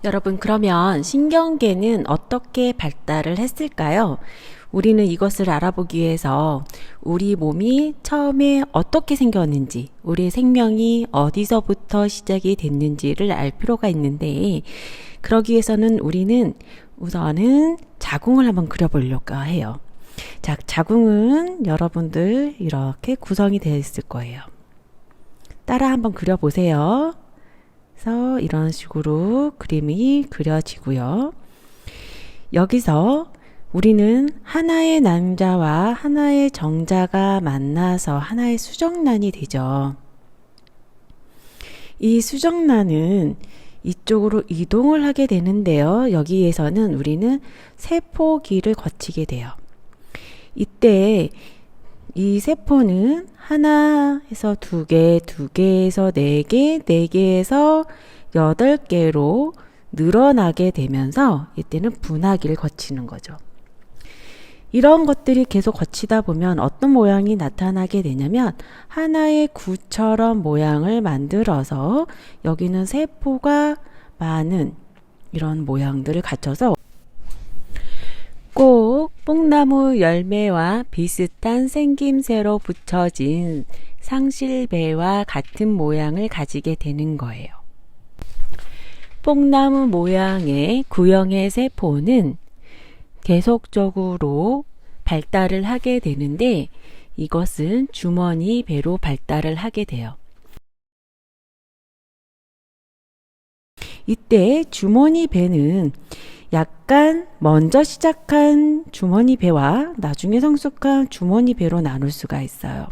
여러분, 그러면 신경계는 어떻게 발달을 했을까요? 우리는 이것을 알아보기 위해서 우리 몸이 처음에 어떻게 생겼는지, 우리의 생명이 어디서부터 시작이 됐는지를 알 필요가 있는데, 그러기 위해서는 우리는 우선은 자궁을 한번 그려보려고 해요. 자, 자궁은 여러분들 이렇게 구성이 되어 있을 거예요. 따라 한번 그려보세요. 그래서 이런 식으로 그림이 그려지고요. 여기서 우리는 하나의 남자와 하나의 정자가 만나서 하나의 수정란이 되죠. 이 수정란은 이쪽으로 이동을 하게 되는데요. 여기에서는 우리는 세포기를 거치게 돼요. 이때 이 세포는 하나에서 두 개, 두 개에서 네 개, 네 개에서 8개로 늘어나게 되면서 이때는 분화기를 거치는 거죠. 이런 것들이 계속 거치다 보면 어떤 모양이 나타나게 되냐면 하나의 구처럼 모양을 만들어서 여기는 세포가 많은 이런 모양들을 갖춰서 꼭 뽕나무 열매와 비슷한 생김새로 붙여진 상실배와 같은 모양을 가지게 되는 거예요. 뽕나무 모양의 구형의 세포는 계속적으로 발달을 하게 되는데 이것은 주머니 배로 발달을 하게 돼요. 이때 주머니 배는 약간 먼저 시작한 주머니 배와 나중에 성숙한 주머니 배로 나눌 수가 있어요.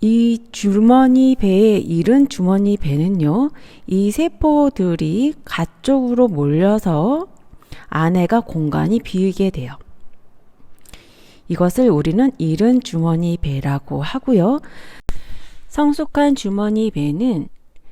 이 주머니 배의 이른 주머니 배는요, 이 세포들이 가쪽으로 몰려서 안에가 공간이 비게 돼요. 이것을 우리는 이른 주머니 배라고 하고요. 성숙한 주머니 배는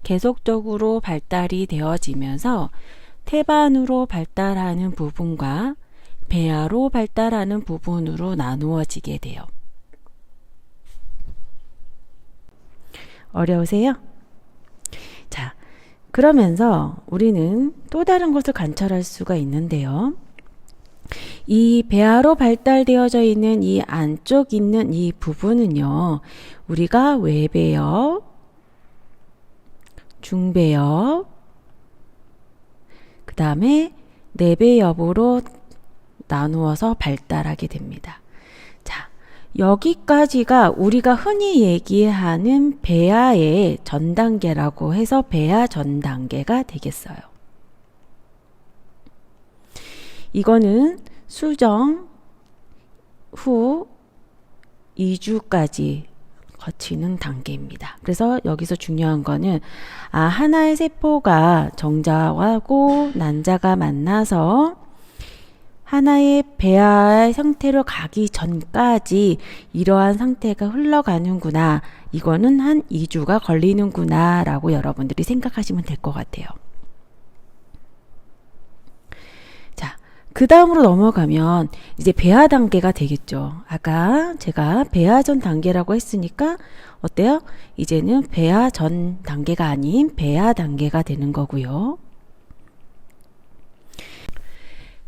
계속적으로 발달이 되어지면서 태반으로 발달하는 부분과 배아로 발달하는 부분으로 나누어지게 돼요. 어려우세요? 자, 그러면서 우리는 또 다른 것을 관찰할 수가 있는데요. 이 배아로 발달되어져 있는 이 안쪽 있는 이 부분은요, 우리가 외배엽, 중배엽, 그 다음에 내배엽으로 나누어서 발달하게 됩니다. 자, 여기까지가 우리가 흔히 얘기하는 배아의 전 단계라고 해서 배아 전 단계가 되겠어요. 이거는 수정 후 2주까지 거치는 단계입니다. 그래서 여기서 중요한 거는 하나의 세포가 정자하고 난자가 만나서 하나의 배아의 상태로 가기 전까지 이러한 상태가 흘러가는구나. 이거는 한 2주가 걸리는구나 라고 여러분들이 생각하시면 될 것 같아요. 자, 그 다음으로 넘어가면 이제 배아 단계가 되겠죠. 아까 제가 배아 전 단계라고 했으니까 어때요? 이제는 배아 전 단계가 아닌 배아 단계가 되는 거고요.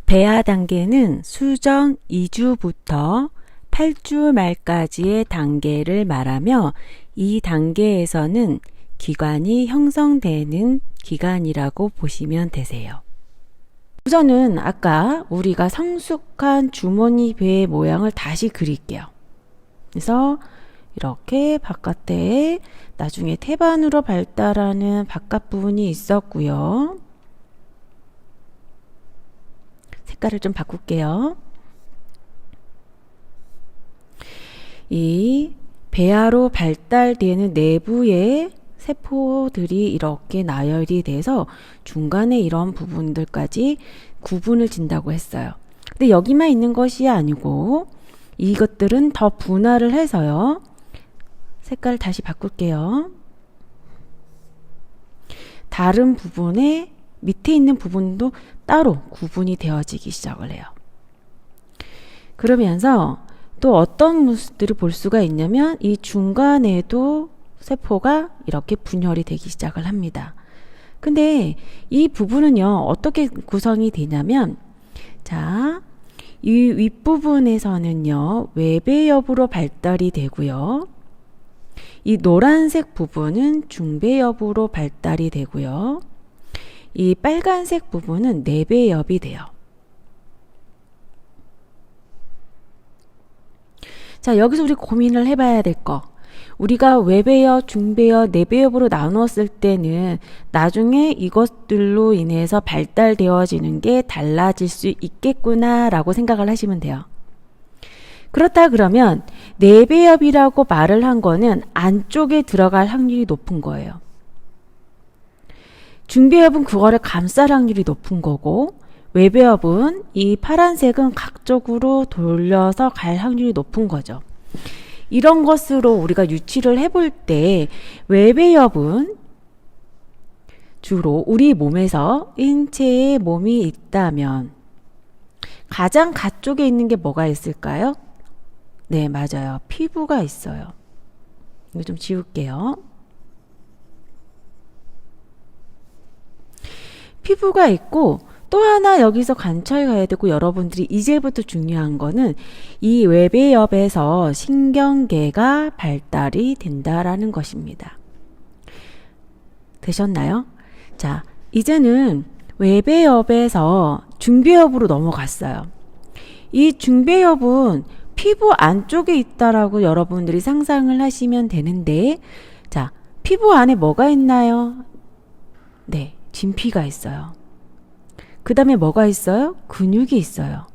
배아 단계는 수정 2주부터 8주 말까지의 단계를 말하며 이 단계에서는 기관이 형성되는 기간이라고 보시면 되세요. 우선은 아까 우리가 성숙한 주머니 배의 모양을 다시 그릴게요. 그래서 이렇게 바깥에 나중에 태반으로 발달하는 바깥 부분이 있었고요. 색깔을 좀 바꿀게요. 이 배아로 발달되는 내부의 세포들이 이렇게 나열이 돼서 중간에 이런 부분들까지 구분을 진다고 했어요. 근데 여기만 있는 것이 아니고 이것들은 더 분할을 해서요. 색깔을 다시 바꿀게요. 다른 부분에 밑에 있는 부분도 따로 구분이 되어지기 시작을 해요. 그러면서 또 어떤 모습들을 볼 수가 있냐면 이 중간에도 세포가 이렇게 분열이 되기 시작을 합니다. 근데 이 부분은요, 어떻게 구성이 되냐면, 자, 이 윗부분에서는요, 외배엽으로 발달이 되고요. 이 노란색 부분은 중배엽으로 발달이 되고요. 이 빨간색 부분은 내배엽이 돼요. 자, 여기서 우리 고민을 해봐야 될 거. 우리가 외배엽, 중배엽, 내배엽으로 나누었을 때는 나중에 이것들로 인해서 발달되어지는 게 달라질 수 있겠구나 라고 생각을 하시면 돼요. 그렇다 그러면 내배엽이라고 말을 한 거는 안쪽에 들어갈 확률이 높은 거예요. 중배엽은 그거를 감쌀 확률이 높은 거고, 외배엽은 이 파란색은 각쪽으로 돌려서 갈 확률이 높은 거죠. 이런 것으로 우리가 유치를 해볼 때 외배엽은 주로 우리 몸에서 인체에 몸이 있다면 가장 가쪽에 있는 게 뭐가 있을까요? 네, 맞아요. 피부가 있어요. 이거 좀 지울게요. 피부가 있고, 또 하나 여기서 관찰 가야 되고, 여러분들이 이제부터 중요한 거는 이 외배엽에서 신경계가 발달이 된다라는 것입니다. 되셨나요? 자, 이제는 외배엽에서 중배엽으로 넘어갔어요. 이 중배엽은 피부 안쪽에 있다라고 여러분들이 상상을 하시면 되는데, 자, 피부 안에 뭐가 있나요? 네, 진피가 있어요. 그 다음에 뭐가 있어요? 근육이 있어요.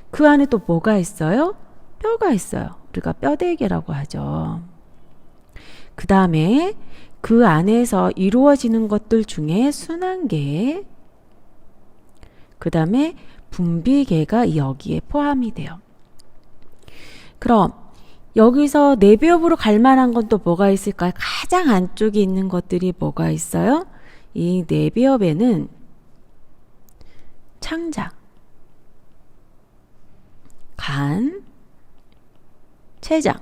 그 안에 또 뭐가 있어요? 뼈가 있어요. 우리가 뼈대개라고 하죠. 그 다음에 그 안에서 이루어지는 것들 중에 순환계, 그 다음에 분비계가 여기에 포함이 돼요. 그럼 여기서 내배엽으로 갈 만한 건 또 뭐가 있을까요? 가장 안쪽에 있는 것들이 뭐가 있어요? 이 내배엽에는 창자, 간, 췌장,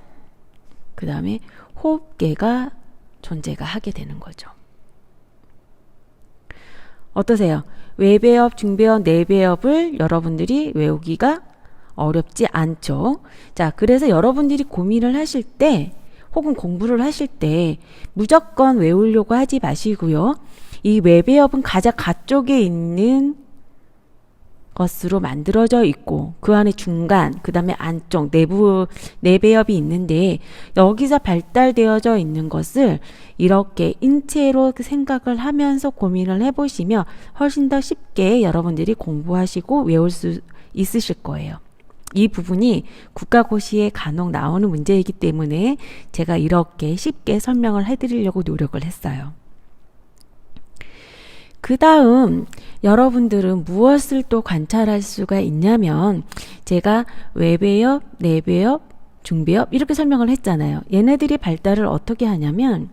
그 다음에 호흡계가 존재가 하게 되는 거죠. 어떠세요? 외배엽, 중배엽, 내배엽을 여러분들이 외우기가 어렵지 않죠. 자, 그래서 여러분들이 고민을 하실 때 혹은 공부를 하실 때 무조건 외우려고 하지 마시고요. 이 외배엽은 가장 가쪽에 있는 것으로 만들어져 있고, 그 안에 중간, 그 다음에 안쪽, 내부 내배엽이 있는데, 여기서 발달되어져 있는 것을 이렇게 인체로 생각을 하면서 고민을 해보시면 훨씬 더 쉽게 여러분들이 공부하시고 외울 수 있으실 거예요. 이 부분이 국가고시에 간혹 나오는 문제이기 때문에 제가 이렇게 쉽게 설명을 해드리려고 노력을 했어요. 그 다음 여러분들은 무엇을 또 관찰할 수가 있냐면, 제가 외배엽, 내배엽, 중배엽 이렇게 설명을 했잖아요. 얘네들이 발달을 어떻게 하냐면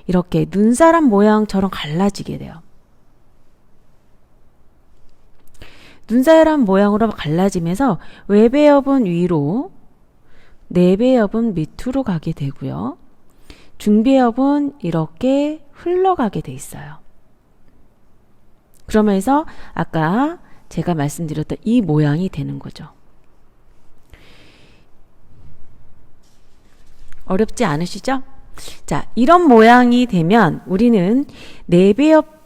이렇게 눈사람 모양처럼 갈라지게 돼요. 눈사람 모양으로 갈라지면서 외배엽은 위로, 내배엽은 밑으로 가게 되고요. 중배엽은 이렇게 흘러가게 돼 있어요. 그러면서 아까 제가 말씀드렸던 이 모양이 되는 거죠. 어렵지 않으시죠? 자, 이런 모양이 되면 우리는 내배엽,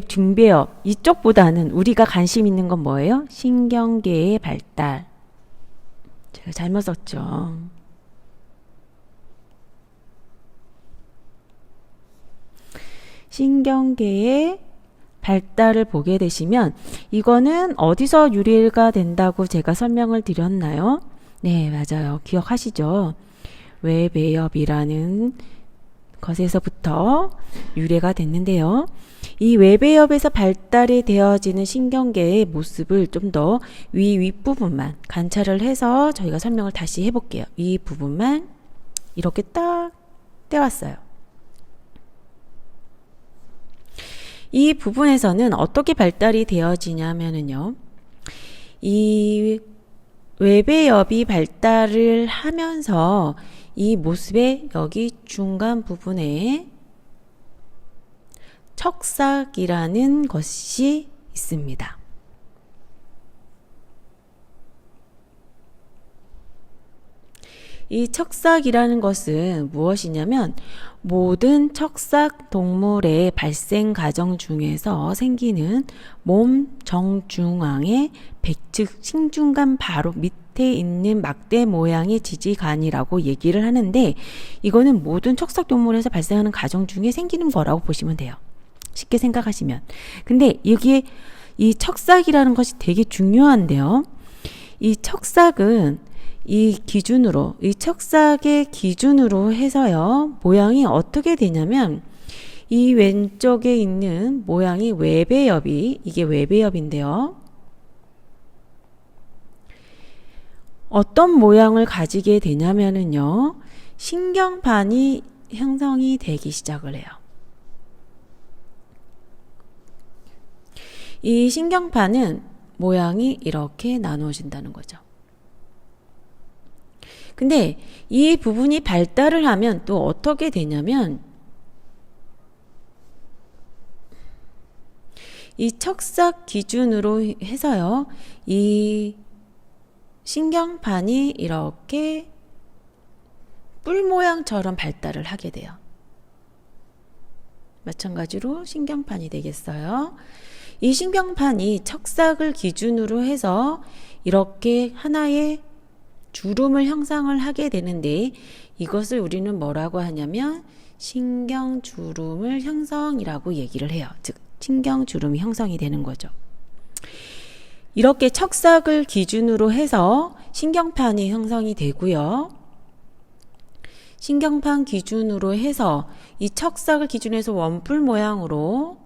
중배엽 이쪽보다는 우리가 관심 있는 건 뭐예요? 신경계의 발달. 제가 잘못 썼죠. 신경계의 발달을 보게 되시면 이거는 어디서 유래가 된다고 제가 설명을 드렸나요? 네, 맞아요. 기억하시죠? 외배엽이라는 것에서부터 유래가 됐는데요. 이 외배엽에서 발달이 되어지는 신경계의 모습을 좀 더 윗부분만 관찰을 해서 저희가 설명을 다시 해볼게요. 이 부분만 이렇게 딱 떼왔어요. 이 부분에서는 어떻게 발달이 되어지냐면요. 이 외배엽이 발달을 하면서 이 모습의 여기 중간 부분에 척삭이라는 것이 있습니다. 이 척삭이라는 것은 무엇이냐면 모든 척삭 동물의 발생 과정 중에서 생기는 몸 정중앙의 백측 신중간 바로 밑에 있는 막대 모양의 지지관이라고 얘기를 하는데, 이거는 모든 척삭 동물에서 발생하는 과정 중에 생기는 거라고 보시면 돼요. 쉽게 생각하시면. 근데 여기에 이 척삭이라는 것이 되게 중요한데요. 이 척삭은 이 척삭의 기준으로 해서요, 모양이 어떻게 되냐면, 이 왼쪽에 있는 모양이 외배엽이, 이게 외배엽인데요. 어떤 모양을 가지게 되냐면은요, 신경판이 형성이 되기 시작을 해요. 이 신경판은 모양이 이렇게 나누어진다는 거죠. 근데 이 부분이 발달을 하면 또 어떻게 되냐면, 이 척삭 기준으로 해서요, 이 신경판이 이렇게 뿔 모양처럼 발달을 하게 돼요. 마찬가지로 신경판이 되겠어요. 이 신경판이 척삭을 기준으로 해서 이렇게 하나의 주름을 형성을 하게 되는데, 이것을 우리는 뭐라고 하냐면 신경주름을 형성이라고 얘기를 해요. 즉 신경주름이 형성이 되는 거죠. 이렇게 척삭을 기준으로 해서 신경판이 형성이 되고요. 신경판 기준으로 해서 이 척삭을 기준해서 원뿔 모양으로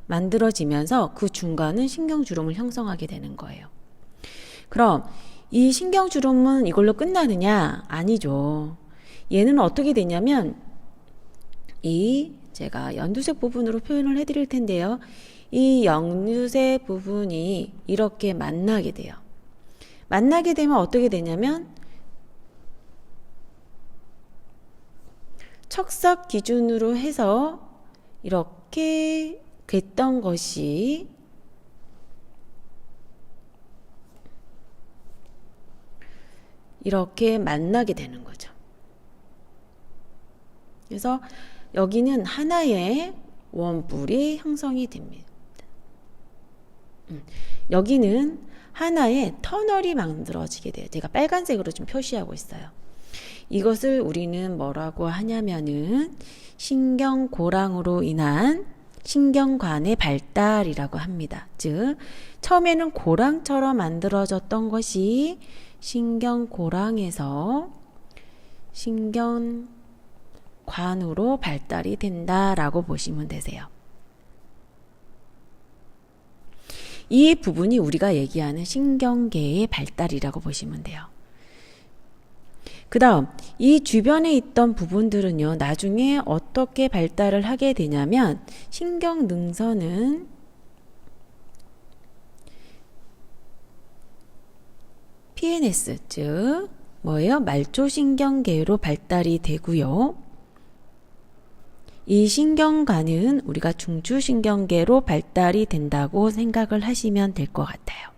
만들어지면서 그 중간은 신경주름을 형성하게 되는 거예요. 그럼 이 신경주름은 이걸로 끝나느냐? 아니죠. 얘는 어떻게 되냐면, 제가 연두색 부분으로 표현을 해드릴 텐데요. 이 연두색 부분이 이렇게 만나게 돼요. 만나게 되면 어떻게 되냐면, 척삭 기준으로 해서 이렇게 됐던 것이 이렇게 만나게 되는 거죠. 그래서 여기는 하나의 원뿔이 형성이 됩니다. 여기는 하나의 터널이 만들어지게 돼요. 제가 빨간색으로 좀 표시하고 있어요. 이것을 우리는 뭐라고 하냐면은 신경고랑으로 인한 신경관의 발달이라고 합니다. 즉 처음에는 고랑처럼 만들어졌던 것이 신경고랑에서 신경관으로 발달이 된다라고 보시면 되세요. 이 부분이 우리가 얘기하는 신경계의 발달이라고 보시면 돼요. 그 다음 이 주변에 있던 부분들은요, 나중에 어떻게 발달을 하게 되냐면, 신경능선은 PNS, 즉 뭐예요? 말초신경계로 발달이 되고요. 이 신경관은 우리가 중추신경계로 발달이 된다고 생각을 하시면 될 것 같아요.